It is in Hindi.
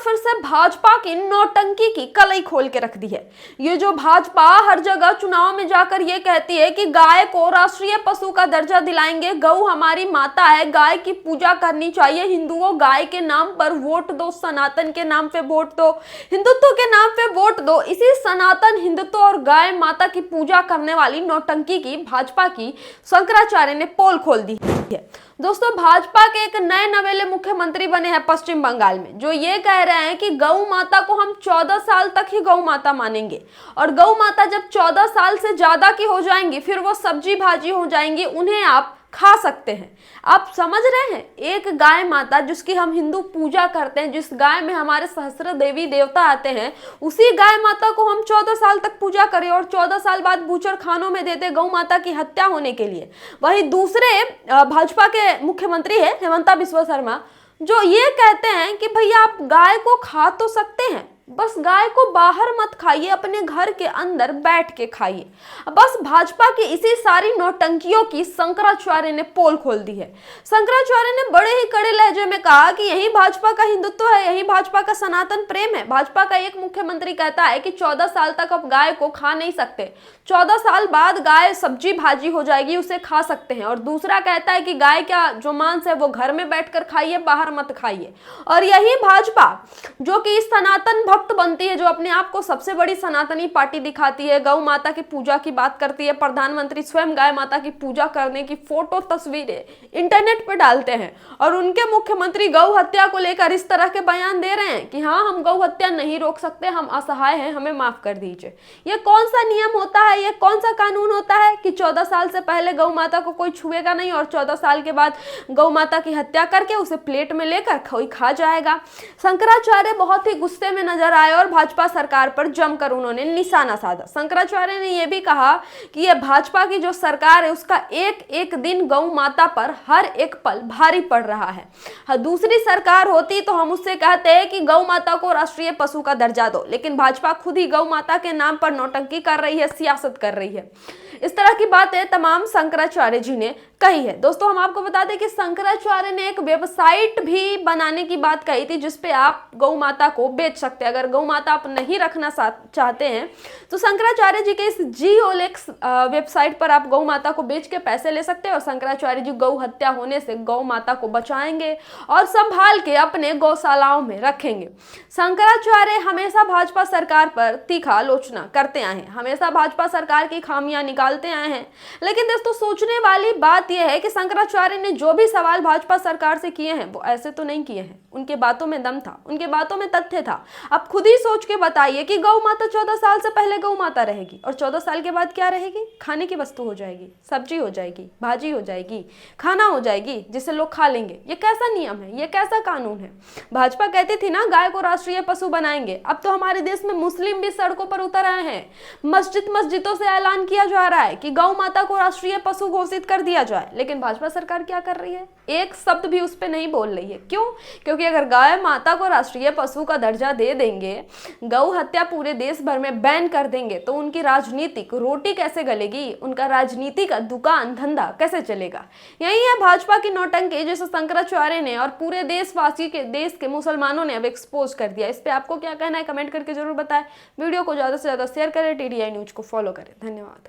फिर से भाजपा की नौटंकी की कलई खोल के रख दी है। ये जो भाजपा हर जगह चुनाव में जाकर ये कहती है कि गाय को राष्ट्रीय पशु का दर्जा दिलाएंगे, गौ हमारी माता है, गाय की पूजा करनी चाहिए, हिंदुओं गाय के नाम पर वोट दो, सनातन के नाम पे वोट दो, हिंदुत्व के नाम पे वोट दो। इसी सनातन, हिंदुत्व और गाय माता की पूजा करने वाली नौटंकी की भाजपा की शंकराचार्य ने पोल खोल दी है। दोस्तों, भाजपा के एक नए नवेले मुख्यमंत्री बने हैं पश्चिम बंगाल में, जो ये कह रहे हैं कि गौ माता को हम 14 साल तक ही गौ माता मानेंगे, और गौ माता जब 14 साल से ज्यादा की हो जाएंगी फिर वो सब्जी भाजी हो जाएंगी, उन्हें आप खा सकते हैं। आप समझ रहे हैं, एक गाय माता जिसकी हम हिंदू पूजा करते हैं, जिस गाय में हमारे सहस्त्र देवी देवता आते हैं, उसी गाय माता को हम 14 साल तक पूजा करें और 14 साल बाद बूचर खानों में देते गौ माता की हत्या होने के लिए। वही दूसरे भाजपा के मुख्यमंत्री है हेमंता बिस्वा शर्मा, जो ये कहते हैं कि भैया आप गाय को खा तो सकते हैं, बस गाय को बाहर मत खाइए, अपने घर के अंदर बैठ के खाइए। बस भाजपा की इसी सारी नौटंकियों की शंकराचार्य ने पोल खोल दी है। शंकराचार्य ने बड़े ही कड़े लहजे में कहा कि यही भाजपा का हिंदुत्व है, यही भाजपा का सनातन प्रेम है। भाजपा का एक मुख्यमंत्री कहता है कि 14 साल तक आप गाय को खा नहीं सकते, 14 साल बाद गाय सब्जी भाजी हो जाएगी, उसे खा सकते हैं। और दूसरा कहता है कि गाय का जो मांस है वो घर में बैठकर खाइए, बाहर मत खाइए। और यही भाजपा जो कि सनातन भक्त बनती है, जो अपने आप को सबसे बड़ी सनातनी पार्टी दिखाती है, गौ माता की पूजा की बात करती है, प्रधानमंत्री स्वयं गाय माता की पूजा करने की फोटो तस्वीरें इंटरनेट पर डालते हैं, और उनके मुख्यमंत्री गौ हत्या को लेकर इस तरह के बयान दे रहे हैं कि हाँ हम गौ हत्या नहीं रोक सकते, हम असहाय हैं, हमें माफ कर दीजिए। ये कौन सा नियम होता है, ये कौन सा कानून होता है कि 14 साल से पहले गौ माता को कोई छुएगा नहीं और 14 साल के बाद गौ माता की हत्या करके उसे प्लेट में लेकर कोई खा जाएगा। शंकराचार्य बहुत ही गुस्से में नजर आए और भाजपा सरकार पर जमकर उन्होंने निशाना साधा। शंकराचार्य ने यह भी कहा कि यह भाजपा की जो सरकार है उसका एक एक दिन गौ माता पर हर एक पल भारी पड़ रहा है। दूसरी सरकार होती तो हम उससे कहते हैं कि गौ माता को राष्ट्रीय पशु का दर्जा दो, लेकिन भाजपा खुद ही गौ माता के नाम पर नौटंकी कर रही है, सियासत कर रही है। इस तरह की बातें तमाम शंकराचार्य जी ने कही है। दोस्तों, हम आपको बता दें कि शंकराचार्य ने एक वेबसाइट भी बनाने की बात कही थी जिसपे आप गौ माता को बेच सकते हैं। अगर गौ माता आप नहीं रखना चाहते हैं तो शंकराचार्य जी के इस GOLX वेबसाइट पर आप गौ माता को बेच के पैसे ले सकते हैं, और शंकराचार्य जी गौ हत्या होने से गौ माता को बचाएंगे और संभाल के अपने गौशालाओं में रखेंगे। शंकराचार्य हमेशा भाजपा सरकार पर तीखा आलोचना करते आए हैं, हमेशा भाजपा सरकार की खामियां निकालते आए हैं। लेकिन दोस्तों, सोचने वाली बात यह है कि शंकराचार्य ने जो भी सवाल भाजपा सरकार से किए हैं वो ऐसे तो नहीं किए हैं, उनके बातों में दम था, उनके बातों में तथ्य था। आप खुद ही सोच के बताइए कि गौ माता 14 साल से पहले गौ माता रहेगी और 14 साल के बाद क्या रहेगी? खाने की वस्तु हो जाएगी, सब्जी हो जाएगी, भाजी हो जाएगी, खाना हो जाएगी जिसे लोग खा लेंगे। ये कैसा नियम है, ये कैसा कानून है? भाजपा कहती थी ना गाय को राष्ट्रीय पशु बनाएंगे, अब तो हमारे देश में मुस्लिम भी सड़कों पर उतर आए हैं। मस्जिदों से ऐलान किया जा रहा है कि गौ माता को राष्ट्रीय पशु घोषित कर दिया जाए, लेकिन भाजपा सरकार क्या कर रही है? एक शब्द भी उस पर नहीं बोल रही है। क्यों? क्योंकि अगर गाय माता को राष्ट्रीय पशु का दर्जा दे देंगे, गौ हत्या पूरे देश भर में बैन कर देंगे, तो उनकी राजनीतिक रोटी कैसे गलेगी, उनका राजनीतिक दुकान धंधा कैसे चलेगा? यही है भाजपा की नौटंकी, जिसे शंकराचार्य ने और पूरे देश के मुसलमानों ने अब एक्सपोज कर दिया। इस पे आपको क्या कहना है कमेंट करके जरूर बताएं। वीडियो को ज्यादा से ज्यादा शेयर करें, TDI न्यूज को फॉलो करें। धन्यवाद।